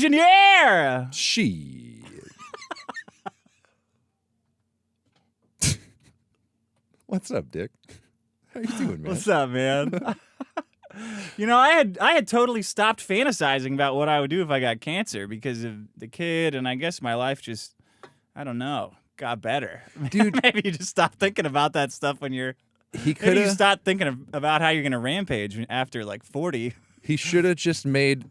Yeah. Shit. What's up, Dick? How you doing, man? What's up, man? You know, I had totally stopped fantasizing about what I would do if I got cancer because of the kid, and I guess my life just, I don't know, got better. Dude. Maybe you just stop thinking about that stuff when you're. He could Maybe you have. stop thinking about how you're gonna rampage after like 40. He should have just made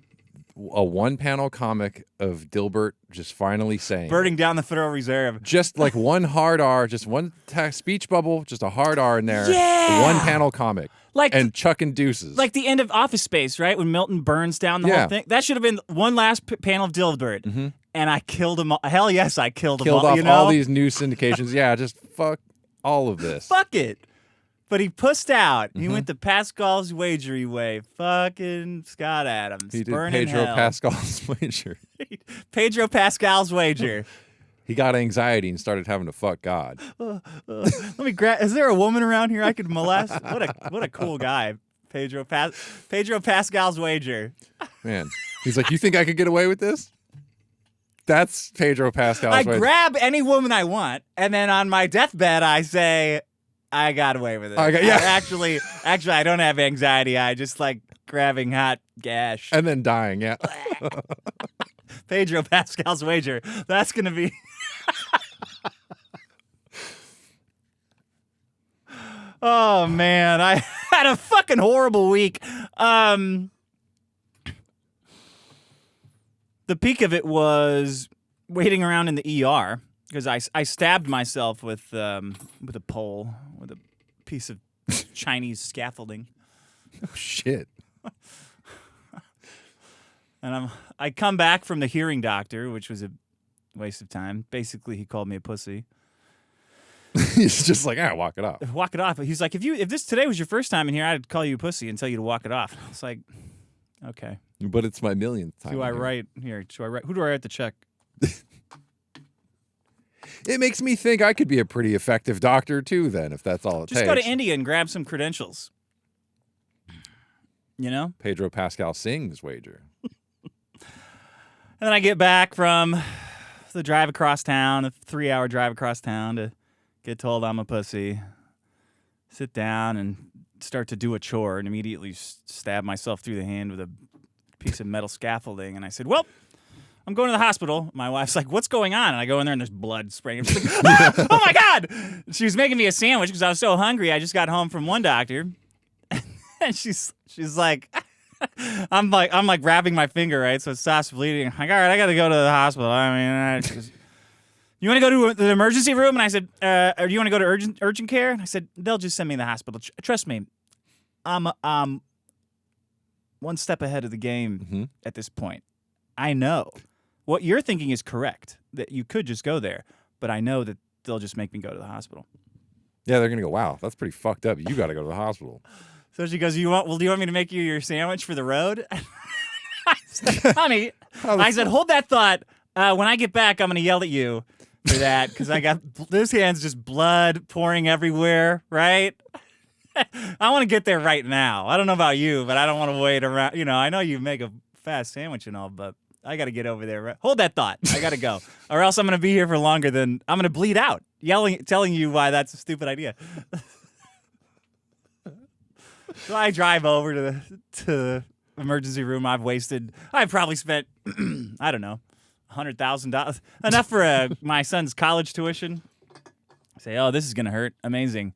a one-panel comic of Dilbert just finally saying, Burning down the Federal Reserve. just like one hard R, just one speech bubble, just a hard R in there. Yeah! One-panel comic. Like and chucking deuces. Like the end of Office Space, right? When Milton burns down the whole thing. That should have been one last panel of Dilbert. Mm-hmm. And I killed them all. Hell yes, I killed them Killed all. off You know? all these news syndications. Yeah, just fuck all of this. Fuck it. But he pussed out. He went the Pascal's wagery way. Fucking Scott Adams. He did Burning Pedro hell. Pascal's wager. Pedro Pascal's wager. He got anxiety and started having to fuck God. Let me grab. Is there a woman around here I could molest? What a cool guy. Pedro Pascal's wager. Man, he's like, you think I could get away with this? That's Pedro Pascal's I wager. grab any woman I want, and then on my deathbed I say, I got away with it. Actually, I don't have anxiety. I just like grabbing hot gash. And then dying, yeah. Pedro Pascal's wager. That's going to be... Oh, man. I had a fucking horrible week. The peak of it was waiting around in the ER because I stabbed myself with a pole, with a piece of Chinese scaffolding. Oh, shit. And I come back from the hearing doctor, which was a waste of time. Basically, he called me a pussy. He's just like, walk it off. Walk it off. He's like, if this today was your first time in here, I'd call you a pussy and tell you to walk it off. It's like, okay. But it's my millionth time. Who do I write here? Who do I write the check? It makes me think I could be a pretty effective doctor too, then, if that's all it takes. Just go to India and grab some credentials. You know? Pedro Pascal sings wager. And then I get back from the drive across town, a 3-hour drive across town to get told I'm a pussy. Sit down and start to do a chore and immediately stab myself through the hand with a piece of metal scaffolding. And I said, well, I'm going to the hospital. My wife's like, what's going on? And I go in there and there's blood spraying. She's like, ah! Oh my God. She was making me a sandwich because I was so hungry. I just got home from one doctor. And she's like, I'm like wrapping my finger, right? So it stops bleeding. I'm like, all right, I got to go to the hospital. I mean, she goes, you want to go to the emergency room? And I said, or do you want to go to urgent care? And I said, they'll just send me to the hospital. Trust me, I'm one step ahead of the game at this point. I know what you're thinking is correct, that you could just go there, but I know that they'll just make me go to the hospital. Yeah, they're going to go, wow, that's pretty fucked up. You got to go to the hospital. So she goes, do you want me to make you your sandwich for the road? I said, honey, I said, hold that thought. When I get back, I'm going to yell at you for that because I got this hand's just blood pouring everywhere, right? I want to get there right now. I don't know about you, but I don't want to wait around. You know, I know you make a fast sandwich and all, but I got to get over there. Right? Hold that thought. I got to go. Or else I'm going to be here for longer than I'm going to bleed out, telling you why that's a stupid idea. So I drive over to the emergency room. I've probably spent, I don't know, $100,000. Enough for my son's college tuition. I say, oh, this is going to hurt. Amazing.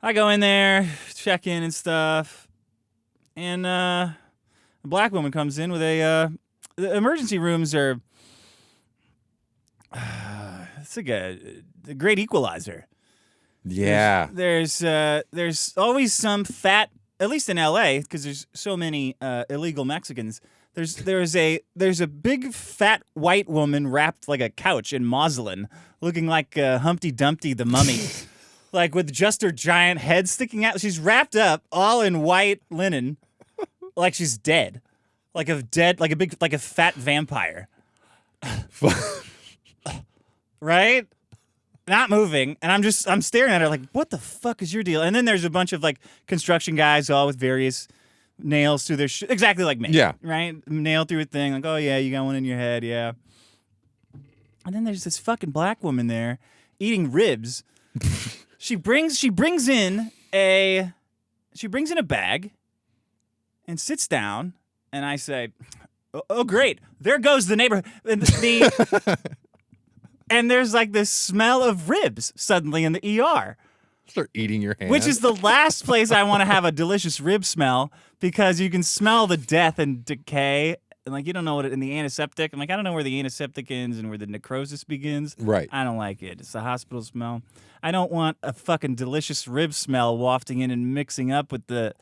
I go in there, check in and stuff. And a black woman comes in with the emergency rooms are, it's like a great equalizer. Yeah. There's always some fat, at least in LA, because there's so many illegal Mexicans. There's a big fat white woman wrapped like a couch in muslin, looking like Humpty Dumpty the Mummy, like with just her giant head sticking out. She's wrapped up all in white linen, like she's dead, like a fat vampire, right? Not moving, and I'm staring at her like, what the fuck is your deal? And then there's a bunch of like construction guys all with various nails through their exactly like me. Yeah. Right? Nail through a thing. Like, oh, yeah, you got one in your head. Yeah. And then there's this fucking black woman there eating ribs. She brings in a bag and sits down, and I say, oh great, there goes the neighborhood. And there's like this smell of ribs suddenly in the ER. Start eating your hand. Which is the last place I want to have a delicious rib smell, because you can smell the death and decay. And like, you don't know what in the antiseptic. I'm like, I don't know where the antiseptic ends and where the necrosis begins. Right. I don't like it. It's the hospital smell. I don't want a fucking delicious rib smell wafting in and mixing up with the,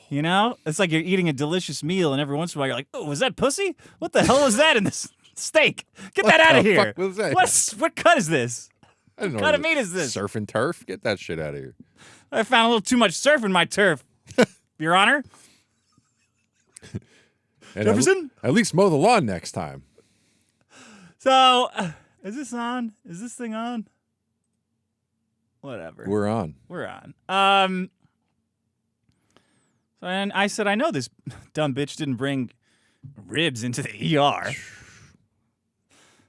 you know? It's like you're eating a delicious meal and every once in a while you're like, oh, was that pussy? What the hell was that in this steak? Get that out of here. Fuck was that? What cut is this? I don't know What kind of meat is this? Surf and turf? Get that shit out of here. I found a little too much surf in my turf, Your Honor. And Jefferson? At least mow the lawn next time. So, is this on? Is this thing on? Whatever. We're on. We're on. So and I said, I know this dumb bitch didn't bring ribs into the ER.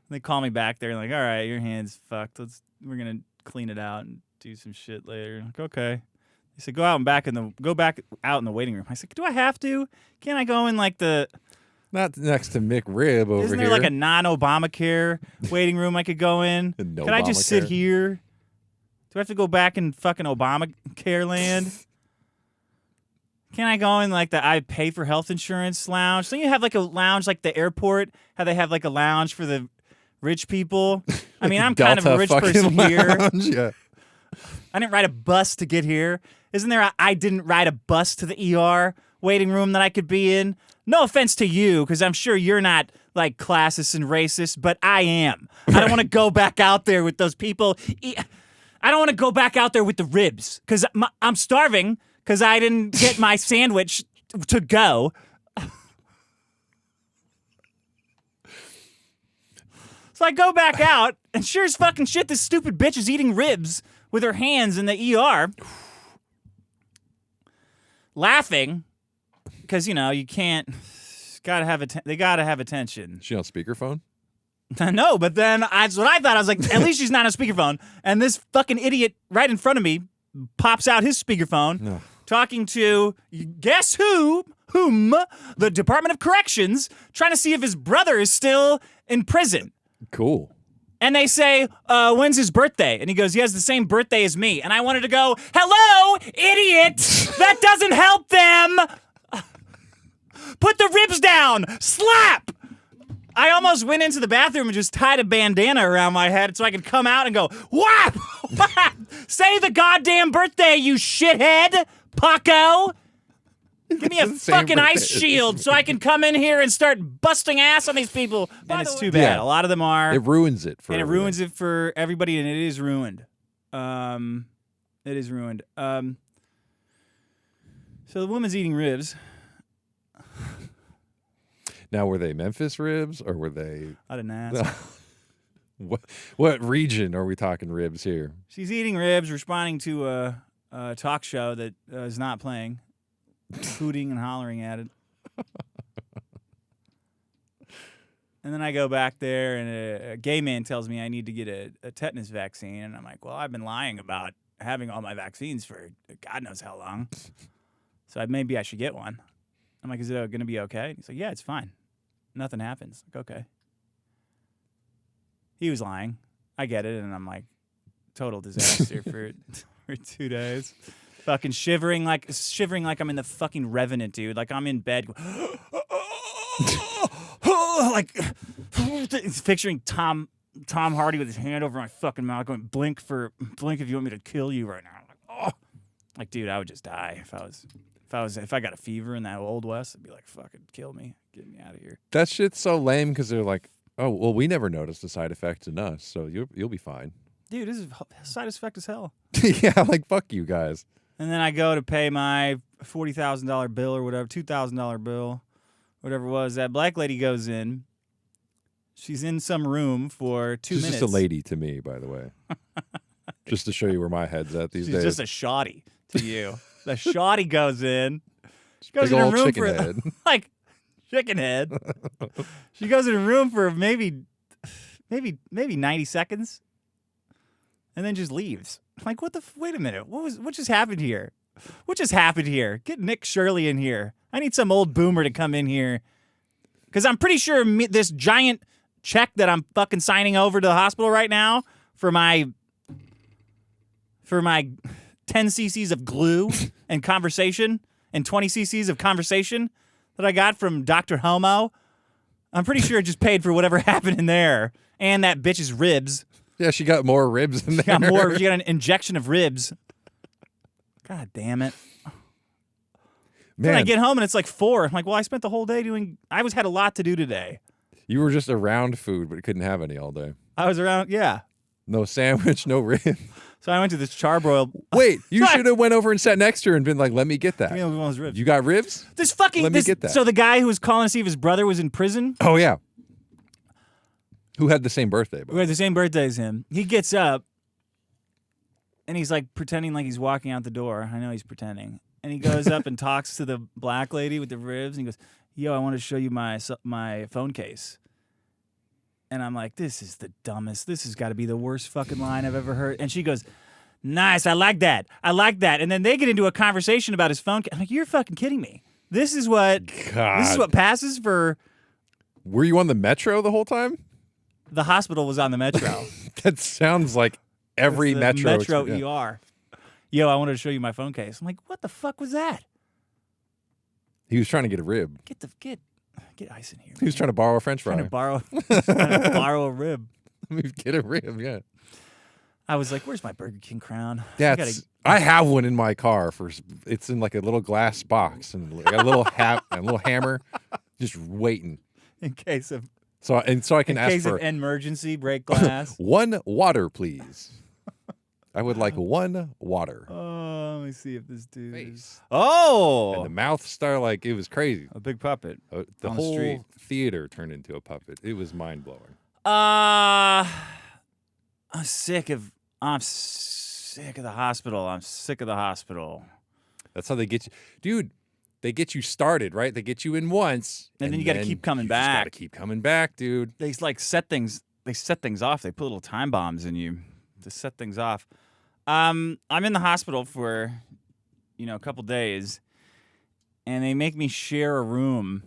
They call me back there, like, all right, your hand's fucked. We're gonna clean it out and do some shit later. Like, okay. He said, go back out in the waiting room. I said, do I have to? Can't I go in like the? Not next to McRib over here. Isn't there like a non-Obamacare waiting room I could go in? No Can I just sit Obamacare. here? Do I have to go back in fucking Obamacare land? Can I go in like the I pay for health insurance lounge? So you have like a lounge like the airport, how they have like a lounge for the rich people. I mean, I'm kind of a Delta rich fucking person here. lounge, yeah. I didn't ride a bus to get here. Isn't there I didn't ride a bus to the ER waiting room that I could be in? No offense to you, because I'm sure you're not like classist and racist, but I am. I don't want to go back out there with those people. I don't want to go back out there with the ribs, because I'm starving because I didn't get my sandwich to go. So I go back out, and sure as fucking shit, this stupid bitch is eating ribs with her hands in the ER. Laughing, because, you know, you can't, they gotta have attention. Is she on speakerphone? No, but then that's what I thought. I was like, at least she's not on speakerphone. And this fucking idiot right in front of me pops out his speakerphone, talking to, guess whom? The Department of Corrections, trying to see if his brother is still in prison. Cool. And they say, when's his birthday? And he goes, he has the same birthday as me. And I wanted to go, hello, idiot! That doesn't help them! Put the ribs down! Slap! I almost went into the bathroom and just tied a bandana around my head so I could come out and go, whap! Whap! Say the goddamn birthday, you shithead! Paco! Give me a fucking ice shield so I can come in here and start busting ass on these people. And it's too bad. Yeah. A lot of them are. It ruins it for And it everybody. ruins it for everybody, and it is ruined. It is ruined. So the woman's eating ribs. Now, were they Memphis ribs or were they? I didn't ask. What region are we talking ribs here? She's eating ribs, responding to a talk show that is not playing, hooting and hollering at it. And then I go back there, and a gay man tells me I need to get a tetanus vaccine. And I'm like, well, I've been lying about having all my vaccines for God knows how long. So maybe I should get one. I'm like, is it going to be okay? And he's like, yeah, it's fine. Nothing happens. Like, okay. He was lying. I get it. And I'm like, total disaster for 2 days. Fucking shivering like I'm in the fucking Revenant, dude. Like I'm in bed. Like picturing Tom Hardy with his hand over my fucking mouth going, blink if you want me to kill you right now. Like, oh. Like, dude, I would just die if I got a fever in that Old West. I'd be like, fucking kill me. Get me out of here. That shit's so lame because they're like, oh, well, we never noticed the side effects in us, so you'll be fine. Dude, this is side effect as hell. Yeah, like, fuck you guys. And then I go to pay my $40,000 bill or whatever, $2,000 bill, whatever it was. That black lady goes in. She's in some room for 2 minutes. She's just a lady to me, by the way. Just to show you where my head's at these days. She's just a shoddy to you. The shoddy goes in. Goes Big in her old room chicken for head. like chicken head. She goes in a room for maybe 90 seconds, and then just leaves. I'm like, what the? Wait a minute. What just happened here? What just happened here? Get Nick Shirley in here. I need some old boomer to come in here, because I'm pretty sure this giant check that I'm fucking signing over to the hospital right now for my 10 cc's of glue and conversation and 20 cc's of conversation that I got from Dr. Homo, I'm pretty sure it just paid for whatever happened in there and that bitch's ribs. Yeah, she got more ribs than there. She got an injection of ribs. God damn it. Man, When I get home and it's like 4, I'm like, well, I spent the whole day had a lot to do today. you were just around food, but couldn't have any all day. I was around, yeah. No sandwich, no rib. So I went to this charbroiled. Wait, you should have went over and sat next to her and been like, "Let me get that." Give me one of those ribs. You got ribs? This fucking. Let me get that. So the guy who was calling to see if his brother was in prison, Oh yeah. Who had the same birthday? we had the same birthday as him. He gets up and he's like pretending like he's walking out the door. I know he's pretending. And he goes up and talks to the black lady with the ribs, and he goes, "Yo, I want to show you my phone case." And I'm like, this is the dumbest. This has got to be the worst fucking line I've ever heard. And she goes, "Nice, I like that. I like that." And then they get into a conversation about his phone case. I'm like, you're fucking kidding me. This is what passes for. Were you on the metro the whole time? The hospital was on the metro. That sounds like every The metro. Metro yeah. ER. Yo, I wanted to show you my phone case. I'm like, what the fuck was that? He was trying to get a rib. Get ice in here. He was trying to borrow a French fry. Trying to borrow a rib. Get a rib, yeah. I was like, where's my Burger King crown? Yeah, I have one in my car. It's in like a little glass box and like a little a little hammer, just waiting. In case of So I can ask for of emergency, break glass. 1 water, please. I would like 1 water. Oh, let me see if this dude Face. Oh! And the mouth star, like, it was crazy. A big puppet. The on the whole street. theater turned into a puppet. It was mind blowing. I'm sick of the hospital. I'm sick of the hospital. That's how they get you, dude. They get you started, right? They get you in once, And then you got to keep coming you back. Got to keep coming back, dude. They like set things. They set things off. They put little time bombs in you to set things off. I'm in the hospital for, a couple days, and they make me share a room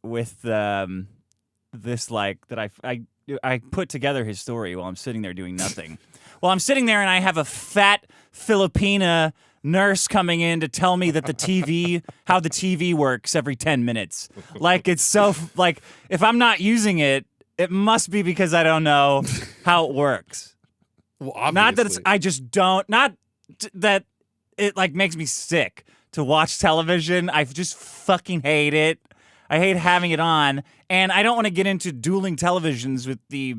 with this like that I put together his story while I'm sitting there doing nothing. Well, I'm sitting there and I have a fat Filipina nurse coming in to tell me that how the TV works every 10 minutes. Like it's so like if I'm not using it, it must be because I don't know how it works. Well, obviously. Not that I just don't. Not that it like makes me sick to watch television. I just fucking hate it. I hate having it on, and I don't want to get into dueling televisions with the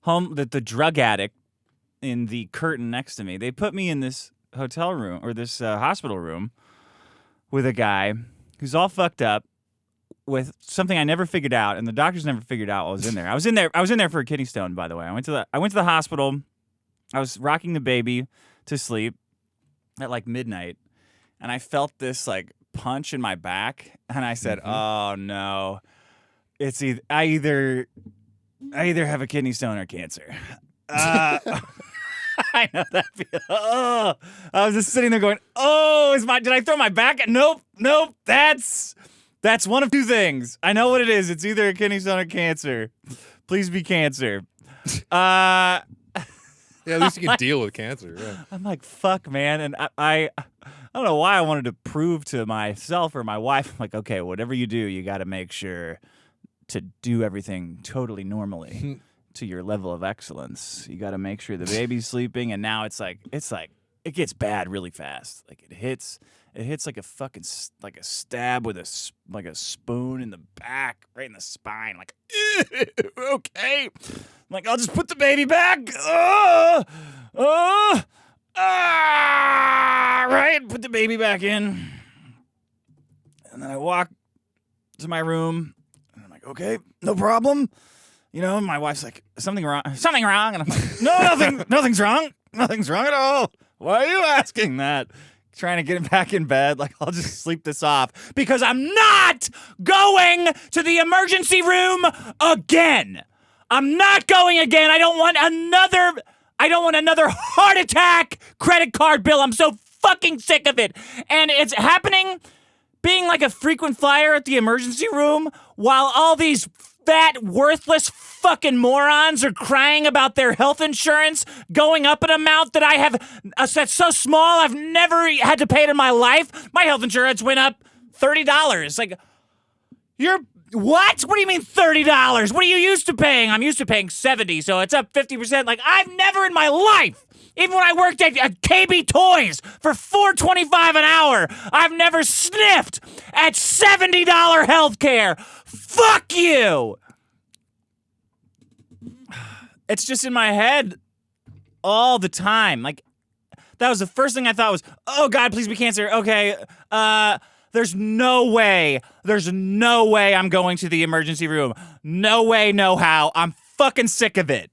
the drug addict in the curtain next to me. They put me in this hotel room or this hospital room with a guy who's all fucked up with something I never figured out, and the doctors never figured out while I was in there. I was in there for a kidney stone, by the way. I went to the hospital. I was rocking the baby to sleep at like midnight, and I felt this like punch in my back, and I said, "Oh no, it's I either have a kidney stone or cancer." I know that feel. Oh, I was just sitting there going, "Oh, did I throw my back? Nope. That's one of 2 things. I know what it is. It's either a kidney stone or cancer. Please be cancer." Yeah, at least you can deal with cancer. Yeah. I'm like, fuck, man. And I don't know why I wanted to prove to myself or my wife. I'm like, okay, whatever you do, you got to make sure to do everything totally normally to your level of excellence. You got to make sure the baby's sleeping. And now it's like it gets bad really fast. Like it hits like a fucking like a stab with a spoon in the back, right in the spine. Like, okay. I'm like, I'll just put the baby back. Right. Put the baby back in. And then I walk to my room, and I'm like, okay, no problem. My wife's like, something wrong. And I'm like, no, nothing's wrong. Nothing's wrong at all. Why are you asking that? trying to get back in bed. Like, I'll just sleep this off because I'm not going to the emergency room again. I'm not going again. I don't want another heart attack credit card bill. I'm so fucking sick of it. And it's happening being like a frequent flyer at the emergency room while all these fat, worthless fucking morons are crying about their health insurance going up an amount that I have that's so small I've never had to pay it in my life. My health insurance went up $30. Like, you're what? What do you mean $30? What are you used to paying? I'm used to paying $70, so it's up 50%. Like, I've never in my life, even when I worked at KB Toys for $4.25 an hour, I've never sniffed at $70 health care. Fuck you! It's just in my head all the time. Like, that was the first thing I thought was, oh God, please be cancer. Okay, there's no way I'm going to the emergency room. No way, no how. I'm fucking sick of it.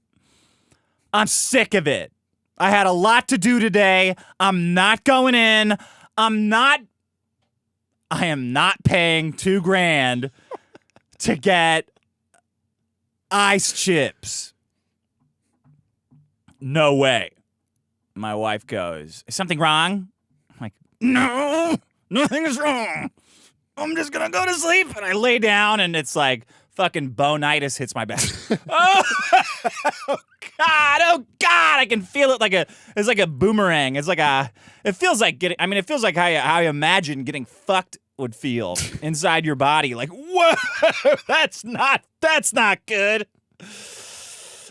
I'm sick of it. I had a lot to do today. I'm not going in. I am not paying $2,000 to get ice chips. No way. My wife goes, is something wrong? I'm like, no, nothing is wrong. I'm just going to go to sleep. And I lay down and it's like fucking bonitis hits my back. Oh, God. I can feel it it's like a boomerang. It feels like how I imagine getting fucked would feel inside your body. Like, whoa, that's not good.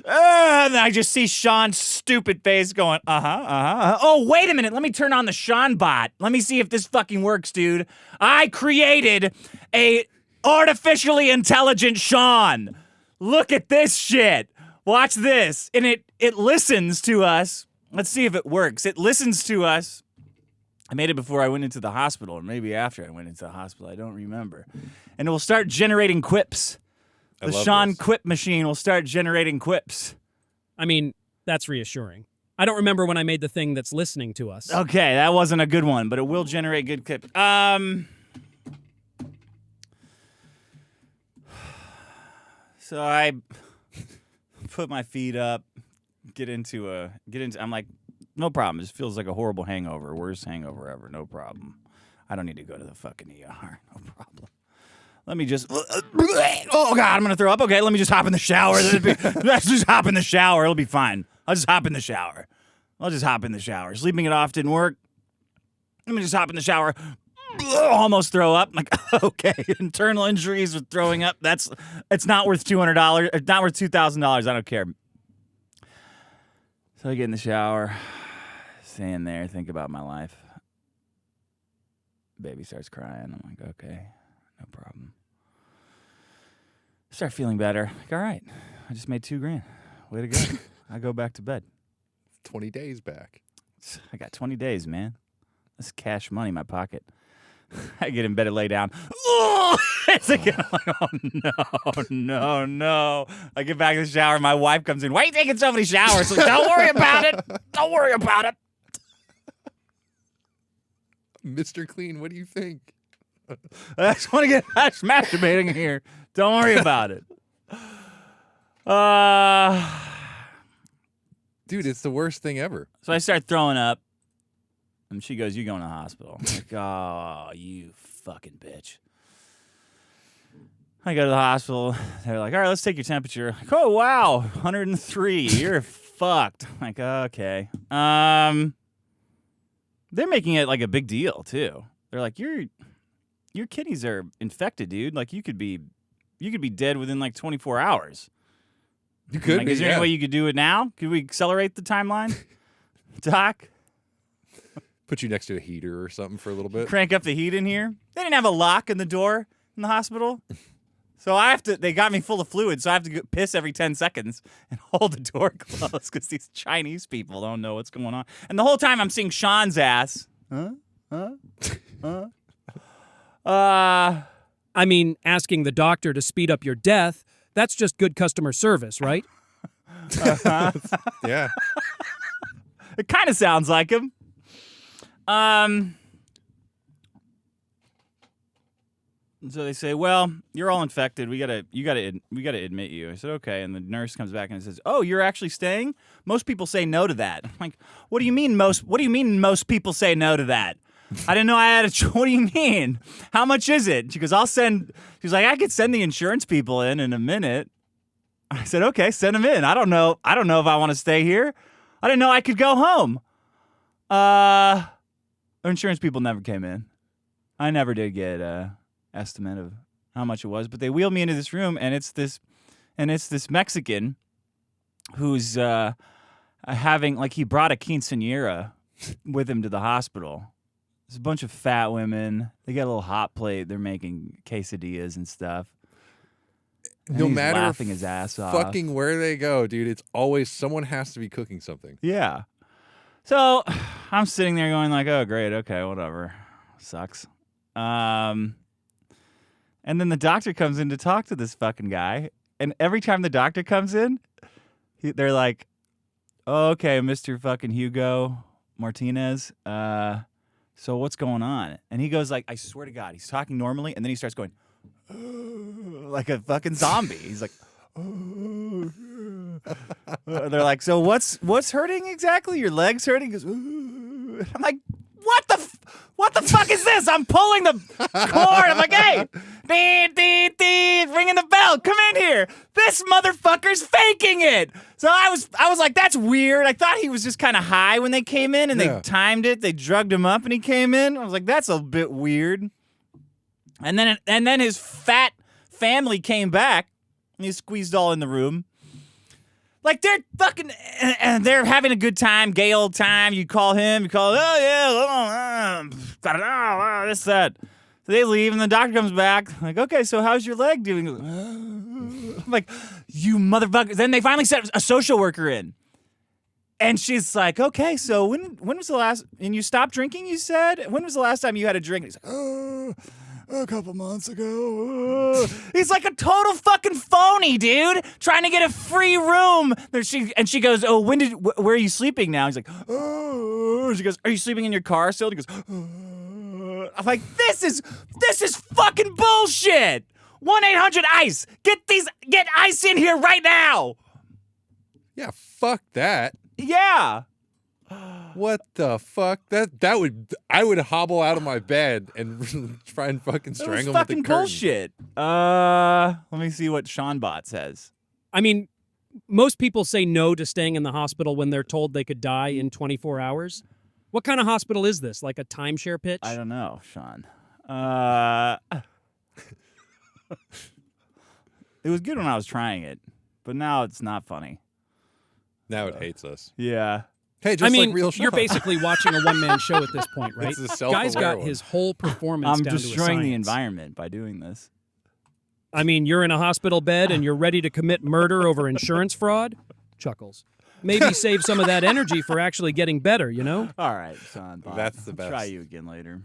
And I just see Sean's stupid face going, Oh, wait a minute. Let me turn on the Sean bot. Let me see if this fucking works, dude. I created a artificially intelligent Sean. Look at this shit. Watch this. And it listens to us. Let's see if it works. It listens to us. I made it before I went into the hospital, or maybe after I went into the hospital. I don't remember. And it will start generating quips. The Sean Quip machine will start generating quips. I mean, that's reassuring. I don't remember when I made the thing that's listening to us. Okay, that wasn't a good one, but it will generate good quips. So I put my feet up, I'm like, no problem. This feels like a horrible hangover. Worst hangover ever. No problem. I don't need to go to the fucking ER. No problem. Let me just, oh God, I'm going to throw up. Okay, let me just hop in the shower. Let's just hop in the shower. It'll be fine. I'll just hop in the shower. Sleeping it off didn't work. Let me just hop in the shower. Almost throw up. I'm like, okay, internal injuries with throwing up. It's not worth $200. It's not worth $2,000. I don't care. So I get in the shower, stand there, think about my life. Baby starts crying. I'm like, okay, no problem. Start feeling better. Like, all right, I just made $2,000. Way to go. I go back to bed. 20 days back. I got 20 days, man. That's cash money in my pocket. I get in bed and lay down. Oh, it's again. I'm like, oh no. I get back in the shower. My wife comes in. Why are you taking so many showers? Like, don't worry about it. Don't worry about it. Mr. Clean, what do you think? I just want to get masturbating here. Don't worry about it. Dude, it's the worst thing ever. So I start throwing up. And she goes, you going to the hospital. I'm like, oh, you fucking bitch. I go to the hospital. They're like, all right, let's take your temperature. Like, oh, wow, 103. You're fucked. I'm like, okay. They're making it like a big deal, too. They're like, your kidneys are infected, dude. Like, you could be dead within like 24 hours. You could be, is there any way you could do it now? Could we accelerate the timeline? Doc? Put you next to a heater or something for a little bit. Crank up the heat in here. They didn't have a lock in the door in the hospital. So they got me full of fluid, so I have to piss every 10 seconds and hold the door closed because these Chinese people don't know what's going on. And the whole time I'm seeing Sean's ass. I mean, asking the doctor to speed up your death, that's just good customer service, right? Yeah. It kind of sounds like him. So they say, well, you're all infected. We gotta admit you. I said, okay. And the nurse comes back and says, oh, you're actually staying? Most people say no to that. I'm like, what do you mean most people say no to that? I didn't know I had a what do you mean? How much is it? She goes, she's like, I could send the insurance people in a minute. I said, okay, send them in. I don't know if I want to stay here. I didn't know I could go home. Insurance people never came in. I never did get estimate of how much it was, but they wheeled me into this room, and it's this Mexican who's having, like, he brought a quinceañera with him to the hospital. There's a bunch of fat women. They got a little hot plate. They're making quesadillas and stuff. And No he's matter laughing his ass off. fucking where they go, dude, it's always someone has to be cooking something. Yeah. So I'm sitting there going like, oh, great, okay, whatever. Sucks. And then the doctor comes in to talk to this fucking guy. And every time the doctor comes in, they're like, oh, okay, Mr. fucking Hugo Martinez. So what's going on? And he goes like, I swear to God, he's talking normally. And then he starts going, like a fucking zombie. He's like, they're like, so what's hurting exactly? Your leg's hurting? He goes, I'm like, what the fuck is this? I'm pulling the cord. I'm like, hey, ringing the bell. Come in here. This motherfucker's faking it. So I was like, that's weird. I thought he was just kind of high when they came in, and they timed it. They drugged him up, and he came in. I was like, that's a bit weird. And then his fat family came back, and he squeezed all in the room. Like, they're fucking, and they're having a good time, gay old time. You call him, oh, yeah, this, that. So they leave, and the doctor comes back. Like, okay, so how's your leg doing? I'm like, you motherfuckers. Then they finally sent a social worker in. And she's like, okay, so when was the last, and you stopped drinking, you said? When was the last time you had a drink? And he's like, a couple months ago. He's like a total fucking phony, dude, trying to get a free room. She goes, oh, where are you sleeping now? He's like, oh. She goes, are you sleeping in your car still? He goes, oh. I'm like, this is fucking bullshit. 1-800-ICE. Get ICE in here right now. Yeah, fuck that. Yeah. What the fuck? I would hobble out of my bed and try and fucking strangle him with the curtain. Bullshit. Let me see what Seanbot says. I mean, most people say no to staying in the hospital when they're told they could die in 24 hours. What kind of hospital is this? Like a timeshare pitch? I don't know, Sean. It was good when I was trying it, but now it's not funny. Now it hates us. Yeah. Hey, just like real you're basically watching a one-man show at this point, right? It's a self-aware Guy's got one. his whole performance I'm down to a destroying the science. environment by doing this. I mean, you're in a hospital bed and you're ready to commit murder over insurance fraud? Chuckles. Maybe save some of that energy for actually getting better, you know? All right, son. That's the best. Try you again later.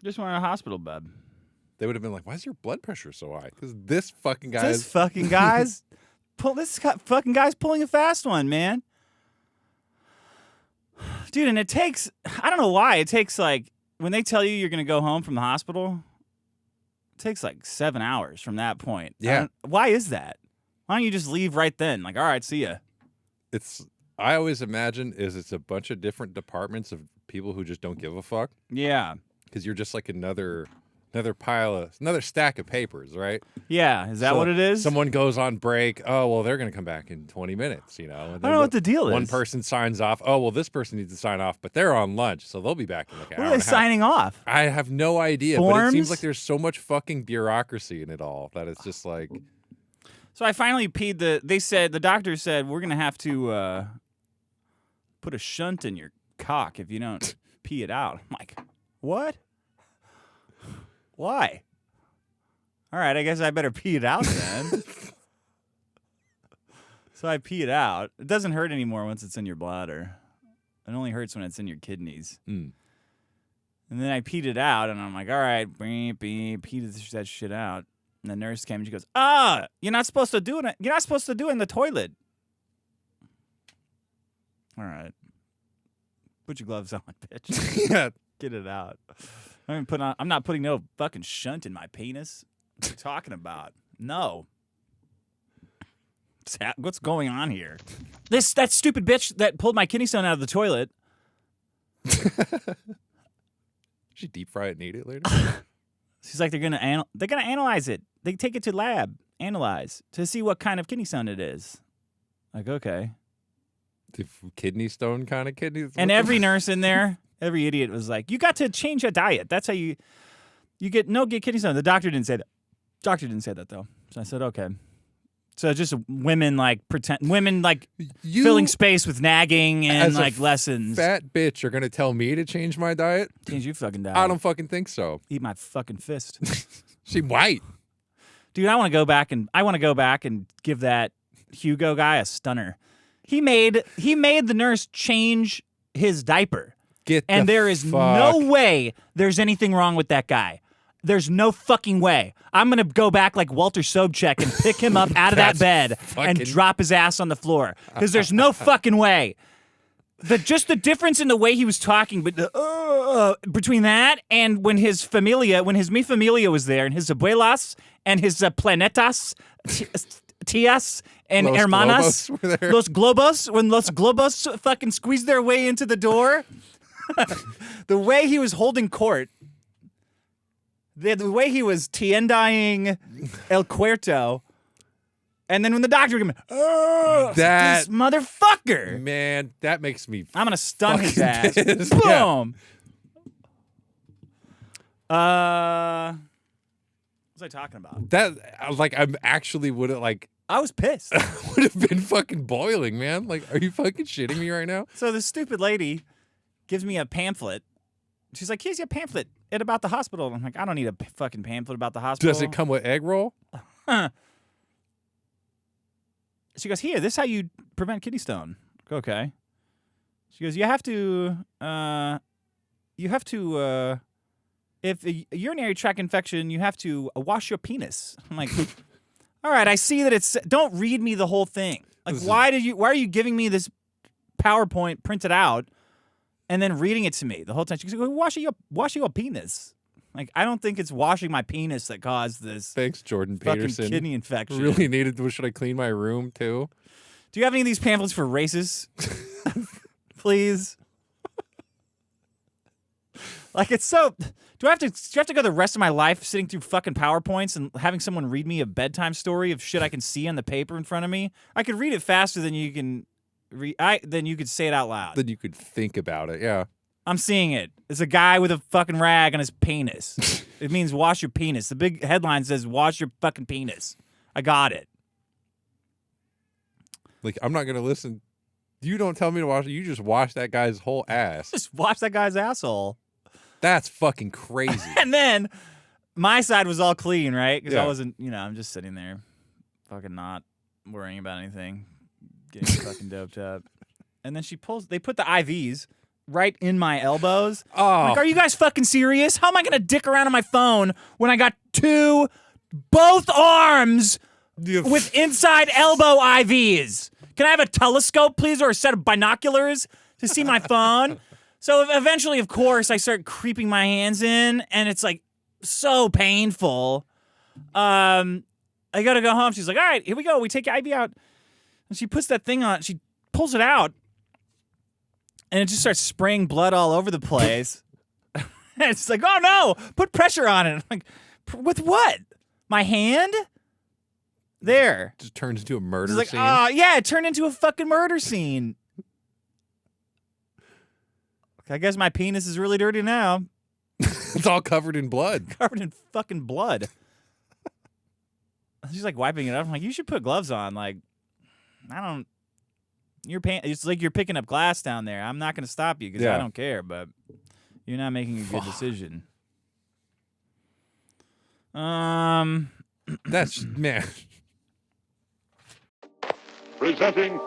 Just went in a hospital bed. They would have been like, why is your blood pressure so high? Because this fucking guy This fucking guy's fucking guy's pulling a fast one, man. Dude, and it takes, I don't know why, it takes like, when they tell you you're going to go home from the hospital, it takes like 7 hours from that point. Yeah. Why is that? Why don't you just leave right then? Like, all right, see ya. I always imagine it's a bunch of different departments of people who just don't give a fuck. Yeah. Because you're just like another stack of papers, right? Yeah, is that what it is? Someone goes on break. Oh, well, they're going to come back in 20 minutes, you know. And I don't know what the deal is. One person signs off. Oh, well, this person needs to sign off, but they're on lunch, so they'll be back in like an hour What are they signing off? I have no idea, Forms? but it seems like there's so much fucking bureaucracy in it all that it's just like. So I finally peed the doctor said, we're going to have to put a shunt in your cock if you don't pee it out. I'm like, what? Why? All right, I guess I better pee it out then. So I pee it out. It doesn't hurt anymore once it's in your bladder. It only hurts when it's in your kidneys. Mm. And then I peed it out, and I'm like, all right, beep, beep, pee that shit out. And the nurse came, and she goes, you're not supposed to do it. You're not supposed to do it in the toilet. All right. Put your gloves on, bitch. Yeah. Get it out. I'm not putting no fucking shunt in my penis. What are you talking about? No. What's going on here? That stupid bitch that pulled my kidney stone out of the toilet. She deep fry it and eat it later. She's like, they're gonna analyze it. They take it to lab, analyze to see what kind of kidney stone it is. Like, okay. The kidney stone kind of kidney. And every nurse in there, every idiot was like, you got to change your diet. That's how you get kidney stone. The doctor didn't say that. Doctor didn't say that though. So I said, okay. So just women filling space with nagging and like lessons. Fat bitch are gonna tell me to change my diet. Change your fucking diet. I don't fucking think so. Eat my fucking fist. She white. Dude, I want to go back and give that Hugo guy a stunner. He made the nurse change his diaper. There is no way there's anything wrong with that guy. There's no fucking way. I'm going to go back like Walter Sobchak and pick him up out of that bed and drop his ass on the floor. Because there's no fucking way. Just the difference in the way he was talking between that and when his mi familia was there and his abuelas and his planetas, tias and Los hermanas, Globos were there. when Los Globos fucking squeezed their way into the door. The way he was holding court. The way he was tiendaing El Cuerto, and then when the doctor came in, this motherfucker, man, that makes me. I'm gonna stun his ass. Pissed. Boom. Yeah. What was I talking about? I actually would have I was pissed. would have been fucking boiling, man. Like, are you fucking shitting me right now? So this stupid lady gives me a pamphlet. She's like, here's your pamphlet. It's about the hospital. I'm like, I don't need a fucking pamphlet about the hospital. Does it come with egg roll? She goes, here, this is how you prevent kidney stone. Okay. She goes, you have to, if a urinary tract infection, you have to wash your penis. I'm like, all right, I see that don't read me the whole thing. Like, why are you giving me this PowerPoint printed out and then reading it to me the whole time? She goes, wash your penis. Like, I don't think it's washing my penis that caused this. Thanks, Jordan fucking Peterson. Kidney infection. Really needed. Should I clean my room too? Do you have any of these pamphlets for races? Please. Like, it's so. Do I have to go the rest of my life sitting through fucking PowerPoints and having someone read me a bedtime story of shit I can see on the paper in front of me? I could read it faster than you can. Then you could say it out loud. Then you could think about it, yeah. I'm seeing it. It's a guy with a fucking rag on his penis. It means wash your penis. The big headline says wash your fucking penis. I got it. Like, I'm not going to listen. You don't tell me to wash it. You just wash that guy's whole ass. Just wash that guy's asshole. That's fucking crazy. And then my side was all clean, right? Because Yeah. I wasn't, I'm just sitting there fucking not worrying about anything. Getting fucking doped up. And then they put the IVs right in my elbows. Oh. I'm like, are you guys fucking serious? How am I going to dick around on my phone when I got both arms with inside elbow IVs? Can I have a telescope, please, or a set of binoculars to see my phone? So eventually, of course, I start creeping my hands in, and it's like so painful. I got to go home. She's like, all right, here we go. We take your IV out. And she puts that thing on. She pulls it out, and it just starts spraying blood all over the place. And it's like, oh no, put pressure on it. I'm like, with what? My hand? There. Just turns into a murder It's like, scene. yeah, it turned into a fucking murder scene. I guess my penis is really dirty now. It's all covered in blood. Covered in fucking blood. She's like wiping it up. I'm like, you should put gloves on. Like, it's like you're picking up glass down there. I'm not going to stop you because I don't care, but you're not making a good decision. That's, man. Presenting.